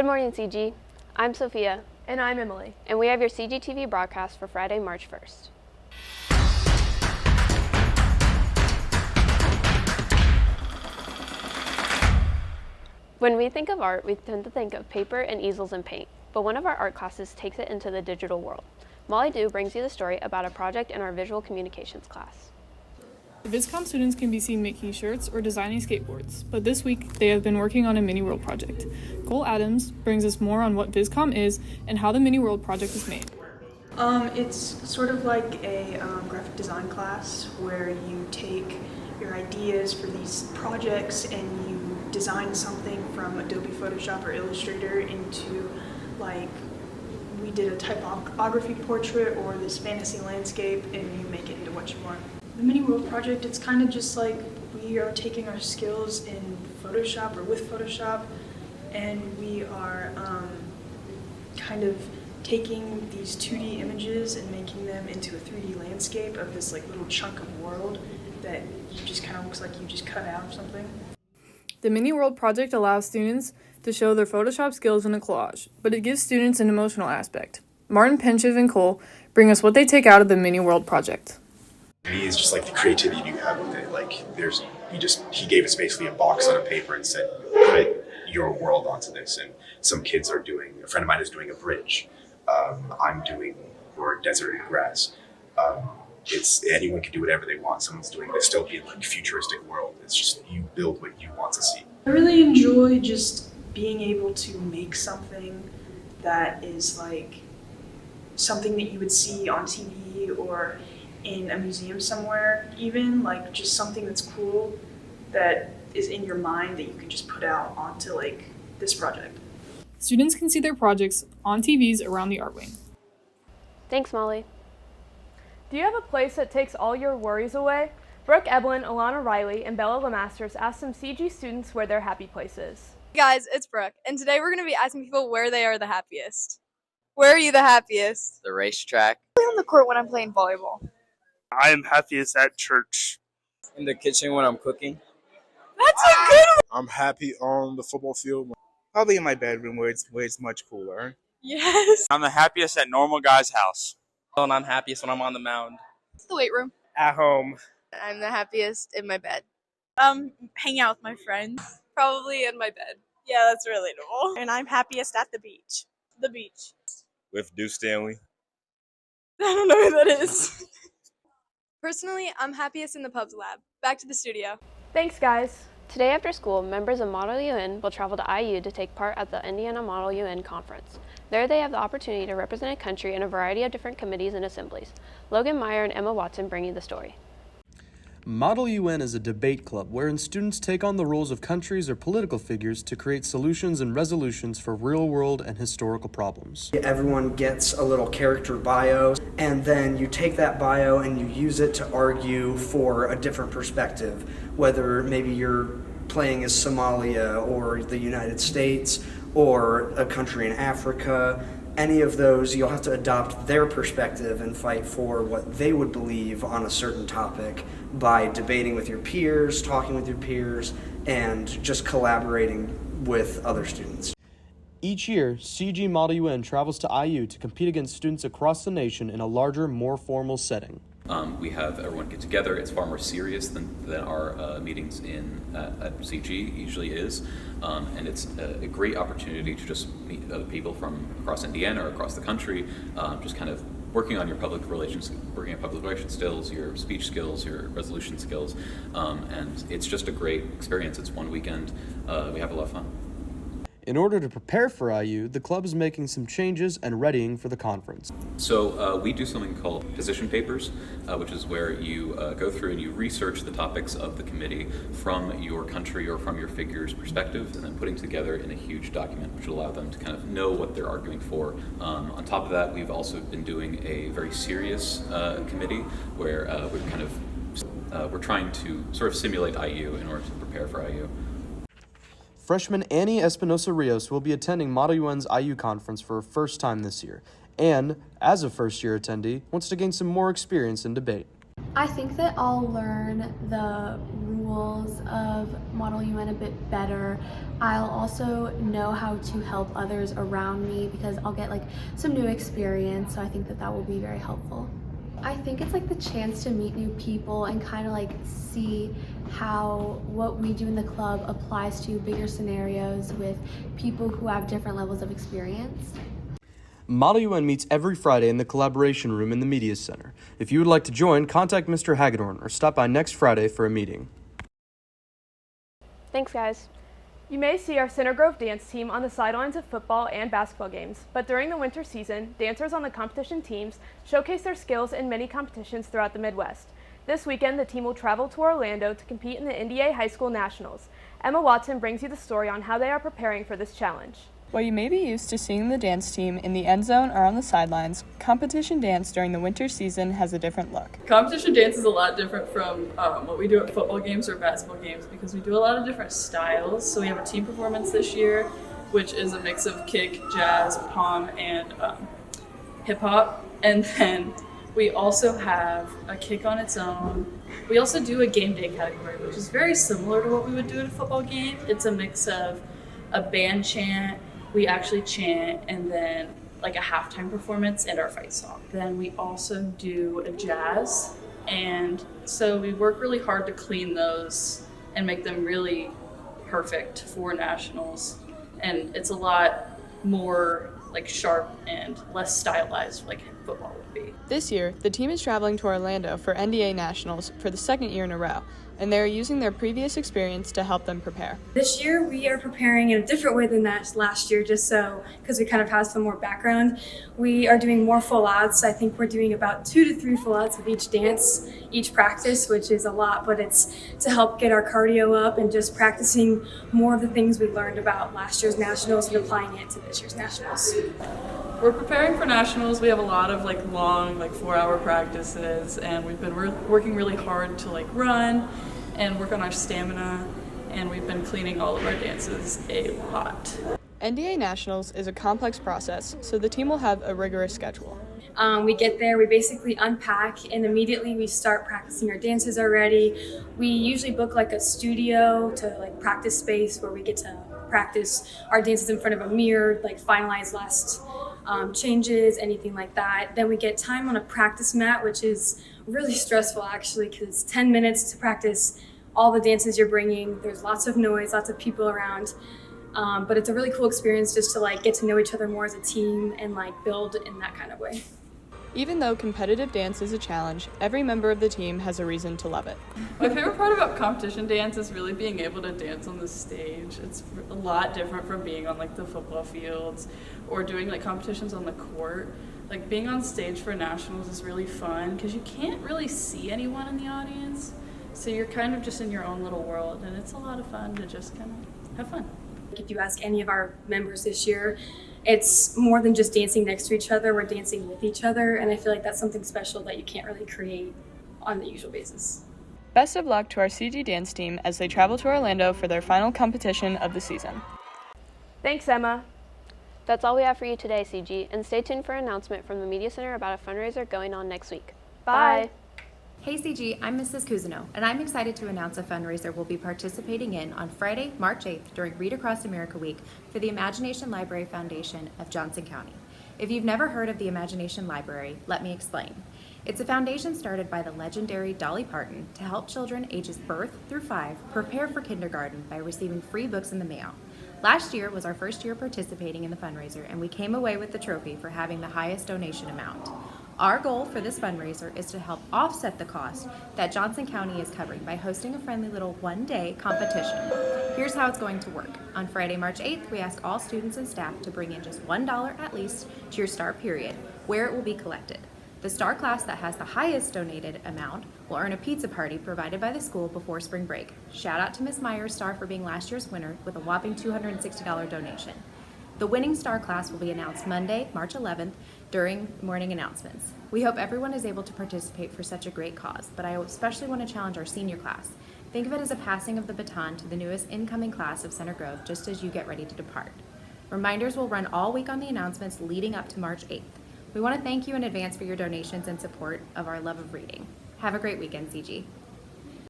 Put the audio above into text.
morning, CG. I'm Sophia. And I'm Emily. And we have your CGTV broadcast for Friday, March 1st. When we think of art, we tend to think of paper and easels and paint, but one of our art classes takes it into the digital world. Molly Dew brings you the story about a project in our visual communications class. VisComm students can be seen making shirts or designing skateboards, but this week they have been working on a mini world project. Cole Adams brings us more on what VisComm is and how the mini world project is made. It's sort of like a graphic design class where you take your ideas for these projects and you design something from Adobe Photoshop or Illustrator into, like, we did a typography portrait or this fantasy landscape, and you make it into what you want. The mini world project, it's kind of just like we are taking our skills in Photoshop or with Photoshop, and we are kind of taking these 2D images and making them into a 3D landscape of this like little chunk of world that you just kind of looks like you just cut out of something. The mini world project allows students to show their Photoshop skills in a collage, but it gives students an emotional aspect. Martin, Penchiv, and Cole bring us what they take out of the mini world project. To me, it's just like the creativity you have with it. Like he gave us basically a box on a paper and said, put your world onto this. And some kids are a friend of mine is doing a bridge. I'm doing or desert and grass. Anyone can do whatever they want. Someone's doing a dystopian, like futuristic world. It's just you build what you want to see. I really enjoy just being able to make something that is like something that you would see on TV or in a museum somewhere, even like just something that's cool that is in your mind that you can just put out onto like this project. Students can see their projects on TVs around the art wing. Thanks, Molly. Do you have a place that takes all your worries away? Brooke Eblin, Alana Riley, and Bella Lemasters asked some CG students where their happy place is. Hey guys, it's Brooke, and today we're going to be asking people where they are the happiest. Where are you the happiest? The racetrack. On the court when I'm playing volleyball. I am happiest at church. In the kitchen when I'm cooking. That's a good one! I'm happy on the football field. Probably in my bedroom where it's much cooler. Yes! I'm the happiest at normal guy's house. And I'm happiest when I'm on the mound. It's the weight room. At home. I'm the happiest in my bed. Hanging out with my friends. Probably in my bed. Yeah, that's relatable. And I'm happiest at the beach. The beach. With Deuce Stanley. I don't know who that is. Personally, I'm happiest in the pubs lab. Back to the studio. Thanks, guys. Today after school, members of Model UN will travel to IU to take part at the Indiana Model UN Conference. There they have the opportunity to represent a country in a variety of different committees and assemblies. Logan Meyer and Emma Watson bring you the story. Model UN is a debate club wherein students take on the roles of countries or political figures to create solutions and resolutions for real-world and historical problems. Everyone gets a little character bio, and then you take that bio and you use it to argue for a different perspective, whether maybe you're playing as Somalia or the United States or a country in Africa. Any of those, you'll have to adopt their perspective and fight for what they would believe on a certain topic by debating with your peers, talking with your peers, and just collaborating with other students. Each year, CG Model UN travels to IU to compete against students across the nation in a larger, more formal setting. We have everyone get together. It's far more serious than our meetings at CG usually is, and it's a great opportunity to just meet other people from across Indiana or across the country, just kind of working on your public relations skills, your speech skills, your resolution skills, and it's just a great experience. It's one weekend. We have a lot of fun. In order to prepare for IU, the club is making some changes and readying for the conference. So we do something called position papers, which is where you go through and you research the topics of the committee from your country or from your figure's perspective, and then putting together in a huge document which will allow them to kind of know what they're arguing for. On top of that, we've also been doing a very serious committee where we're trying to sort of simulate IU in order to prepare for IU. Freshman Annie Espinosa-Rios will be attending Model UN's IU conference for her first time this year, and, as a first-year attendee, wants to gain some more experience in debate. I think that I'll learn the rules rules of Model UN a bit better. I'll also know how to help others around me because I'll get like some new experience, so I think that will be very helpful. I think it's like the chance to meet new people and kind of like see how what we do in the club applies to bigger scenarios with people who have different levels of experience. Model UN meets every Friday in the Collaboration Room in the Media Center. If you would like to join, contact Mr. Hagedorn or stop by next Friday for a meeting. Thanks, guys. You may see our Center Grove dance team on the sidelines of football and basketball games, but during the winter season, dancers on the competition teams showcase their skills in many competitions throughout the Midwest. This weekend, the team will travel to Orlando to compete in the NDA High School Nationals. Emma Watson brings you the story on how they are preparing for this challenge. While you may be used to seeing the dance team in the end zone or on the sidelines, competition dance during the winter season has a different look. Competition dance is a lot different from what we do at football games or basketball games because we do a lot of different styles. So we have a team performance this year, which is a mix of kick, jazz, pom, and hip hop. And then we also have a kick on its own. We also do a game day category, which is very similar to what we would do at a football game. It's a mix of a band chant, we actually chant, and then like a halftime performance and our fight song. Then we also do a jazz, and so we work really hard to clean those and make them really perfect for nationals. And it's a lot more like sharp and less stylized like football would be. This year, the team is traveling to Orlando for NDA Nationals for the second year in a row, and they are using their previous experience to help them prepare. This year we are preparing in a different way than that last year, just so because we kind of have some more background. We are doing more full outs. I think we're doing about 2 to 3 full outs of each dance, each practice, which is a lot, but it's to help get our cardio up and just practicing more of the things we learned about last year's nationals and applying it to this year's nationals. We're preparing for nationals. We have a lot of like long, like 4-hour practices, and we've been working really hard to like run and work on our stamina, and we've been cleaning all of our dances a lot. NDA Nationals is a complex process, so the team will have a rigorous schedule. We get there, we basically unpack, and immediately we start practicing our dances already. We usually book like a studio to like practice space where we get to practice our dances in front of a mirror, like finalize last changes, anything like that. Then we get time on a practice mat, which is really stressful actually, because it's 10 minutes to practice all the dances you're bringing. There's lots of noise, lots of people around. But it's a really cool experience just to like get to know each other more as a team and like build in that kind of way. Even though competitive dance is a challenge, every member of the team has a reason to love it. My favorite part about competition dance is really being able to dance on the stage. It's a lot different from being on like the football fields or doing like competitions on the court. Like being on stage for nationals is really fun because you can't really see anyone in the audience. So you're kind of just in your own little world, and it's a lot of fun to just kind of have fun. If you ask any of our members this year, it's more than just dancing next to each other, we're dancing with each other, and I feel like that's something special that you can't really create on the usual basis. Best of luck to our CG dance team as they travel to Orlando for their final competition of the season. Thanks, Emma. That's all we have for you today, CG, and stay tuned for an announcement from the Media Center about a fundraiser going on next week. Bye. Hey CG, I'm Mrs. Cousineau, and I'm excited to announce a fundraiser we'll be participating in on Friday, March 8th during Read Across America Week for the Imagination Library Foundation of Johnson County. If you've never heard of the Imagination Library, let me explain. It's a foundation started by the legendary Dolly Parton to help children ages birth through 5 prepare for kindergarten by receiving free books in the mail. Last year was our first year participating in the fundraiser, and we came away with the trophy for having the highest donation amount. Our goal for this fundraiser is to help offset the cost that Johnson County is covering by hosting a friendly little one-day competition. Here's how it's going to work. On Friday, March 8th, we ask all students and staff to bring in just $1 at least to your STAR period, where it will be collected. The STAR class that has the highest donated amount will earn a pizza party provided by the school before spring break. Shout out to Ms. Myers STAR for being last year's winner with a whopping $260 donation. The winning STAR class will be announced Monday, March 11th during morning announcements. We hope everyone is able to participate for such a great cause, but I especially want to challenge our senior class. Think of it as a passing of the baton to the newest incoming class of Center Grove just as you get ready to depart. Reminders will run all week on the announcements leading up to March 8th. We want to thank you in advance for your donations and support of our love of reading. Have a great weekend, CG.